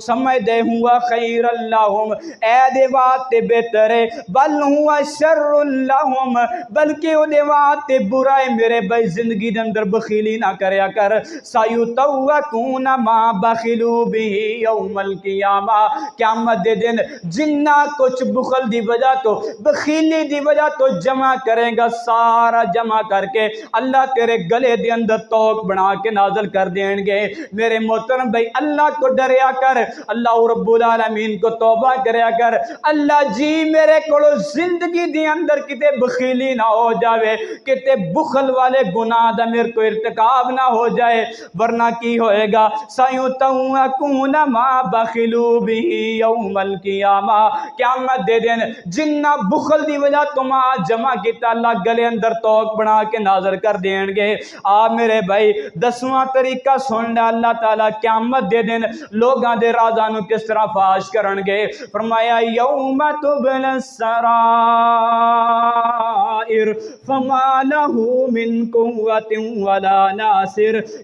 S1: سمجھ دے ہوا خیر اللہم، اے دے واتے بہتر ہے، بل ہوا شر اللہم، بلکہ وہ دے واتے برا ہے۔ میرے بھائی زندگی دے اندر بخیلی نہ کریا کر، سیطوقون ما بخلو بھی یوم القیامہ، قیامت دے دن جنہ کچھ بخل دی وجہ تو، بخیلی دی وجہ تو جمع کریں گا، سارا جمع کر کے اللہ تیرے گلے دے اندر توق بنا کے نازل کر دیں گے۔ میرے محترم بھائی اللہ کو ڈریا کر، اللہ رب العالمین کو توبہ کریا کر، اللہ جی میرے کولو زندگی دے اندر کتے بخیلی نہ ہو جاوے، کتے بخل والے گناہ دا میرے کو ارتکاب نہ ہو جائے، ورنہ کی ہوئے گا سیطوقون ما بخلو بھی یوم القیامہ، قیامت دے دن جنہ بخل دی وجہ تم جمع کیتا اللہ گلے اندر توق بنا کے نازل کر دیں گے۔ میرے بھائی 10واں طریقہ سن لے، اللہ تعالیٰ قیامت دے دن لوگاں دے رازاں نو کس طرح فاش کرن گے، فرمایا یوم تبل السرائر فما لہ من قوت ولا ناصر،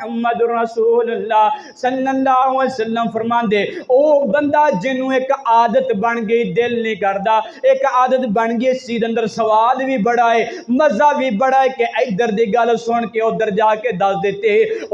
S1: محمد رسول اللہ صلی اللہ علیہ وسلم فرماندے او بندہ جنوں ایک عادت بن گئی دل نہیں کردا، ایک عادت بن گئی سی اندر سواد بھی بڑا ہے مزہ بھی بڑا ہے کہ ادھر دی گل سن کے ادھر جا کے دس دیتے،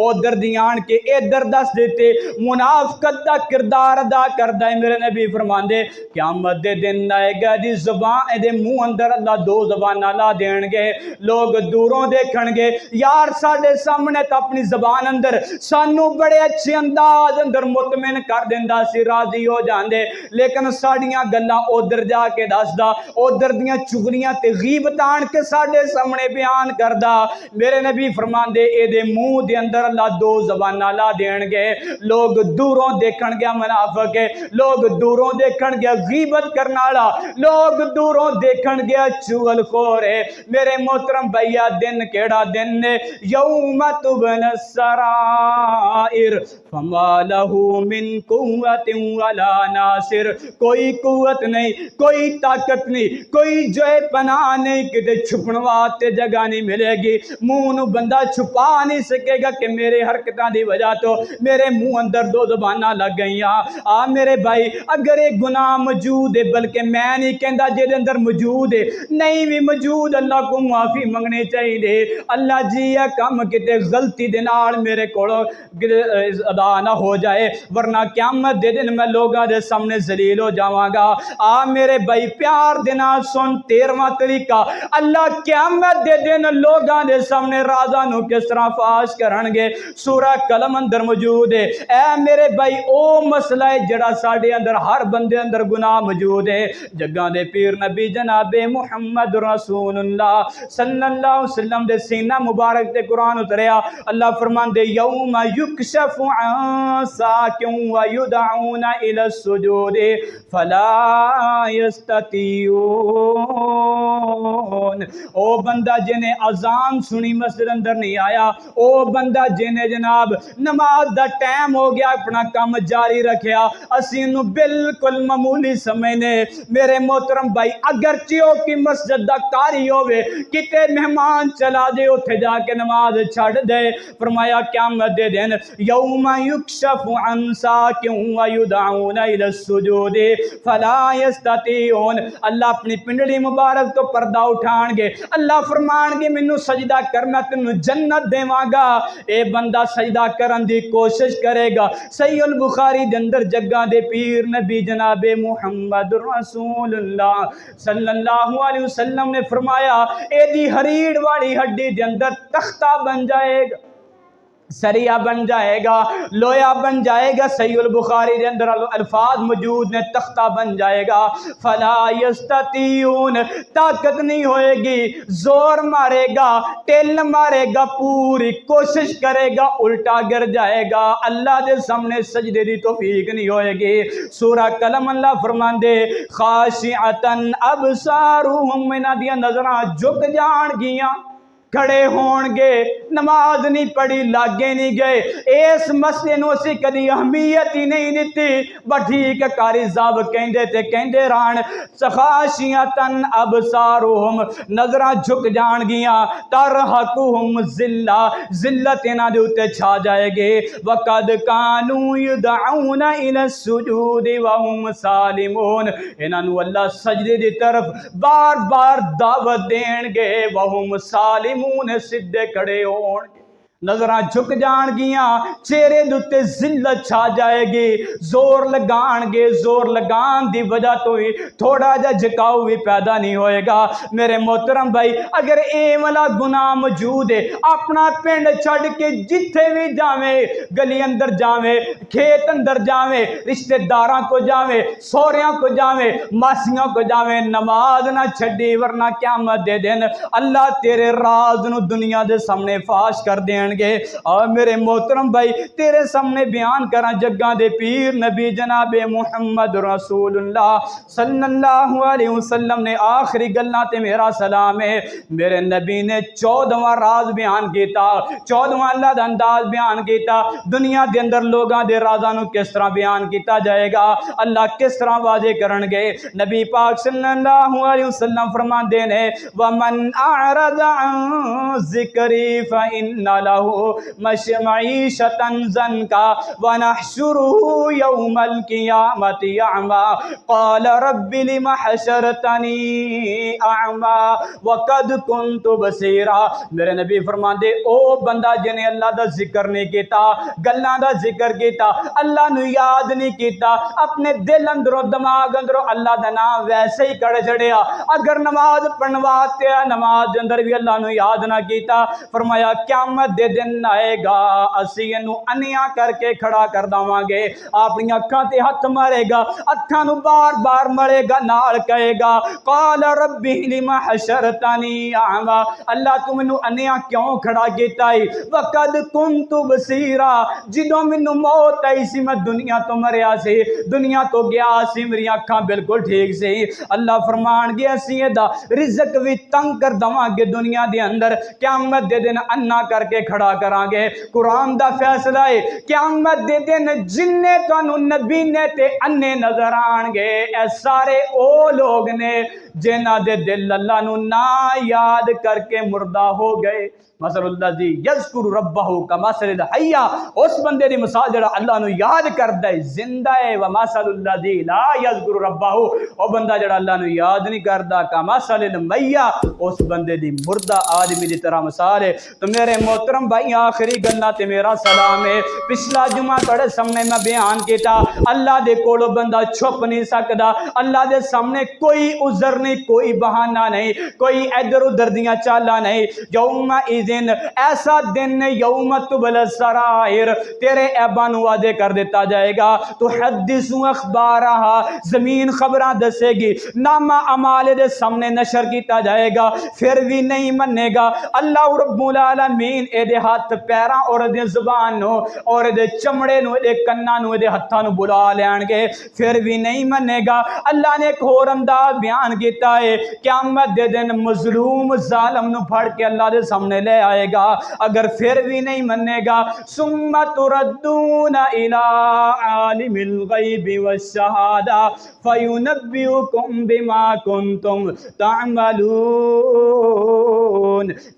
S1: ادھر دی آن کے ادھر دس دیتے، منافقت دا کردار ادا کردا ہے۔ میرے نبی فرماندے قیامت دے دن آئے گا دی زبان دے منہ اندر اللہ دو زبان لا دین گے، لوگ دوروں دیکھن گے یار ساڈے سامنے تو اپنی زبان اندر سانو بڑے اچھے انداز اندر مطمئن کر دیندا سی راضی ہو جاندے، لیکن ساڈیاں گلاں ادھر جا کے دسدا، ادھر دیاں چغلیاں تے غیبتاں آن کے ساڈے سامنے بیان کردا۔ میرے نبی فرماندے اے دے منہ دے اندر اللہ دو زباناں لا دین گے، لوگ دوروں دیکھن گیا منافق ہے، لوگ دوروں دیکھن گیا غیبت کرنا والا، لوگ دوروں دیکھن گیا چغل خور ہے۔ میرے محترم بھیا دن کیڑا دن نے یوم تبن السرائر فما له من قوت ولا ناصر، کوئی قوت نہیں، کوئی طاقت نہیں، کوئی جو ہے پناہ نہیں، کہ چھپن واسطے جگہ نہیں ملے گی، منہ نو بندہ چھپا نہیں سکے گا کہ میرے حرکتاں دی وجہ تو میرے منہ اندر دو زباناں لگ گئیاں۔ میرے بھائی اگر ایک گناہ موجود ہے، بلکہ میں نہیں کہندا جے دے اندر موجود ہے، نہیں بھی موجود، اللہ کو معافی منگنی چاہیے، اللہ جی یہ کم کتے غلطی دے نال میرے کولوں ادا نہ ہو جائے، ورنہ قیامت دے دن میں لوگاں دے سامنے ذلیل ہو جاواں گا۔ میرے بھائی پیار دے نال سن 13واں طریقہ، اللہ قیامت دے دن لوگاں دے سامنے رازاں نو کس طرح فاش کرن گے، سورہ قلم اندر موجود ہے۔ اے میرے بھائی او مسئلہ ہے جڑا ساڈے اندر ہر بندے اندر گناہ موجود ہے، جگہ دے پیر نبی جناب محمد رسول اللہ صلی اللہ علیہ وسلم دے سینہ مبارک تے قرآن اتریا، اللہ فرماندے یوم یکشف عن ساق ویدعون الی السجود فلا یستطیعون۔ او بندہ جنہیں اذان سنی مسجد اندر نہیں آیا، او بندہ جنہیں جناب نماز دا ٹائم ہو گیا اپنا کام جاری رکھیا، اسی نو بالکل معمولی سمجھنے۔ میرے محترم بھائی اگرچہ او کی مسجد دا کاری ہوئے، کتے مہمان چلا دے اتھے جا کے نماز چھڑ دے، فرمایا قیامت دے دن یوم یکشف عن ساق ویدعون الی السجود فلا یستطیعون، اللہ اپنی پنڈلی مبارک تو پردہ اٹھان گے، اللہ فرمان گے مینوں سجدہ کرنا تینوں جنت دیواں گا، اے بندہ سجدہ کرن دی کوشش کرے گا۔ صحیح البخاری دے اندر جگہ دے پیر نبی جناب محمد رسول اللہ صلی اللہ علیہ وسلم نے فرمایا اے دی ہریڑ والی ہڈی دے اندر تختہ بن جائے گا، سریا بن جائے گا، لویا بن جائے گا، صحیح البخاری دے اندر الفاظ موجود نے تختہ بن جائے گا، فلا یستطیعون، طاقت نہیں ہوئے گی، زور مارے گا، ٹل مارے گا، پوری کوشش کرے گا، الٹا گر جائے گا، اللہ دے سامنے سجدے دی توفیق نہیں ہوئے گی۔ سورہ قلم اللہ فرماندے خاشعتن ابصارہم، انہاں دیاں نظراں جھک جان گیاں، کھڑے ہون گے، نماز نہیں پڑھی لاگے نہیں گئے، اس مسئلے نو اسی کدی اہمیت ہی نہیں دیتی، بٹھیک کاری زاب کہندے تے کہندے ران، خاشعتن ابصارہم، نظراں جھک جان گیاں، ترہقہم ذلہ، ذلت انہاں دے اوتے چھا جائے گے، وقد کانوا یدعون الی السجود وہم سالمون، انہاں نو اللہ سجدے دی طرف بار بار دعوت دین گے، وہم سالمون، سدھے کھڑے ہون گے، نظراں جھک جان گیاں، چہرے دوتے ذلت چھا جائے گی، زور لگان گے، زور لگان دی وجہ تو ہی تھوڑا جا جھکاؤ بھی پیدا نہیں ہوئے گا۔ میرے محترم بھائی اگر اے والا گناہ موجود ہے، اپنا پنڈ چھڑ کے جتھے بھی جاویں، گلی اندر جاویں، کھیت اندر جاویں، رشتہ داراں کو جاویں، سوریاں کو جاویں، ماسیاں کو جاویں، نماز نہ چھڑی، ورنہ قیامت دے دن اللہ تیرے راز نو دنیا دے سامنے فاش کر دین گے۔ اور میرے محترم بھائی تیرے سامنے بیان کراں جگہ دے پیر نبی جناب محمد رسول اللہ صلی اللہ علیہ وسلم نے آخری گلاں تے میرا سلام ہے، میرے نبی نے 14واں راز بیان کیتا، 14واں اللہ دا انداز بیان کیتا، دنیا دے اندر لوگاں دے رازاں نو کس طرح بیان کیتا جائے گا، اللہ کس طرح واضح کرن گے۔ نبی پاک صلی اللہ علیہ وسلم فرماندے نے وَمَنْ أَعْرَضَ عَنْ ذِكْرِي فَإِنَّ لَهُ لہو معیشۃ ضنکا ونحشرہ یوم القیامۃ اعمی قال رب لم حشرتنی اعمی وقد کنت بصیرا۔ میرے نبی فرماندے او بندہ جنہیں اللہ دا ذکر نہیں کیتا، گلاں دا ذکر کیتا، اللہ نو یاد نہیں کیتا، اپنے دل اندروں دماغ اندروں اللہ دا نام ویسے ہی کڑ چھڑیا، اگر نماز پڑھواتے نماز دے اندر بھی اللہ نو یاد نہ کیتا، فرمایا قیامت دے دن آئے گا اسی انو انیا کر کے کھڑا کر داواں گے، اپنی اکھاں تے ہاتھ مارے گا، اکھاں نو بار بار مارے گا، نال کہے گا قال رب لم حشرتنی اعمی، اللہ تو مینوں انیا کیوں کھڑا کیتا ہے، وقد کنت بصیرا، جدوں مینوں موت آئی سی میں دنیا تو مریا سی، دنیا تو گیا سی، میری اکھاں بالکل ٹھیک سی۔ اللہ فرمان گیا سی دا رزق بھی تنگ کر دواں گے دنیا دے اندر، قیامت دے دن انا کر کے کھڑا کران گے۔ قرآن دا فیصلہ ہے قیامت دے دن جننے تانوں نبی نے تے انے نظر آن گے، اے سارے او لوگ نے جنہ دے دل اللہ نو نا یاد کر کے مردہ ہو گئے۔ مثل الذی یذکر ربہ کمثل الحی، اس بندے دی مثال جڑا اللہ نو یاد کردا ہے زندہ ہے، ومثل الذی لا یذکر ربہ، او بندہ جڑا اللہ نو یاد نہیں کردا کمثل المیہ، اس بندے دی مردہ آدمی دی طرح مثال ہے۔ تو میرے محترم بھائی آخری گلاں تے میرا سلام ہے، پچھلا جمعہ تھوڑے سامنے میں بیان کیتا، اللہ دے کولوں بندہ چھپ نہیں سکدا، اللہ دے سامنے کوئی عذر نہیں، کوئی بہانہ نہیں، کوئی ادھر ادھر دیاں چالاں نہیں۔ یوم دن ایسا دن یوم تبل السرائر، تیرے عیباں نو واضح کر دیتا جائے گا، تو حدث اخبارہا، زمین خبراں دسے گی، نامہ اعمال دے سامنے نشر کیتا جائے گا، پھر بھی نہیں منے گا۔ اللہ رب العالمین اے دے ہاتھ پیراں اور دے زبان نو اور دے چمڑے نو دے کناں نو دے ہتھاں نو بلا لین گے، پھر بھی نہیں منے گا۔ اللہ نے ایک اور انداز بیان کیتا ہے، قیامت دے دن مظلوم ظالم نو پھڑ کے اللہ دے سامنے لے آئے گا، اگر پھر بھی نہیں منے گا، ثم تردون الی عالم الغیب والشہادہ فینبئکم بما کنتم تعملون،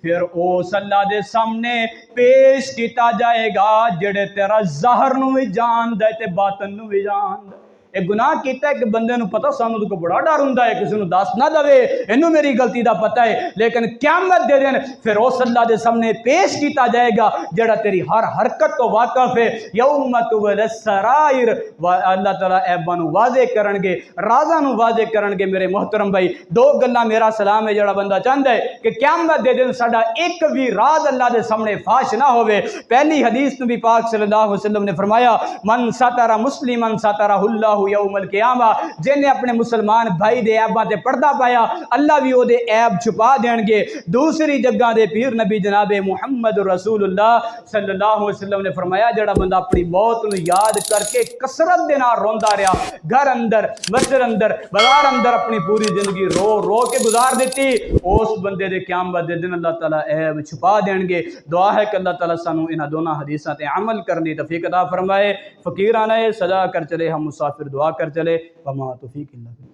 S1: پھر اس اللہ دے سامنے پیش کیتا جائے گا جڑے تیرا ظاہر نو بھی جان دے تے باطن نو بھی جان دے۔ ایک گناہ کیتا ہے کہ بندے نو پتہ سانو تو بڑا ڈر ہوندا ہے، کسی نو دس نہ دے اینو میری غلطی دا پتہ ہے، لیکن قیامت دے دن پھر اس اللہ دے سامنے پیش کیتا جائے گا جڑا تیری ہر حرکت تو واقف ہے۔ یوم تبل السرائر، اللہ تعالیٰ عیباں نو واضح کرن گے، رازاں نو واضح کرن گے۔ میرے محترم بھائی دو گلاں میرا سلام ہے جڑا بندہ چاہندا ہے کہ قیامت دے دن ساڈا ایک بھی راز اللہ دے سامنے فاش نہ ہوئے۔ پہلی حدیث نبی پاک صلی اللہ علیہ وسلم نے فرمایا من ستر مسلما سترہ اللہ یوم القیامہ، جن نے اپنے مسلمان بھائی دے عیباں تے پردہ پایا اللہ بھی او دے عیب چھپا دین گے۔ دوسری جگہ دے پیر نبی جناب محمد رسول اللہ صلی اللہ علیہ وسلم نے فرمایا جڑا بندہ اپنی موت نو یاد کر کے کثرت دے نال روندا رہیا، گھر اندر مسجد اندر بازار اندر اپنی پوری زندگی رو رو کے گزار دیتی، اس بندے دے قیامت دے دن اللہ تعالیٰ عیب چھپا دین گے۔ دعا ہے کہ اللہ تعالیٰ سانو انہاں دونوں حدیثاں تے عمل کرنے دی توفیق عطا فرمائے۔ فقیرانہ سجا کر چلے ہم مسافر دعا کر چلے، وما توفیق اللہ۔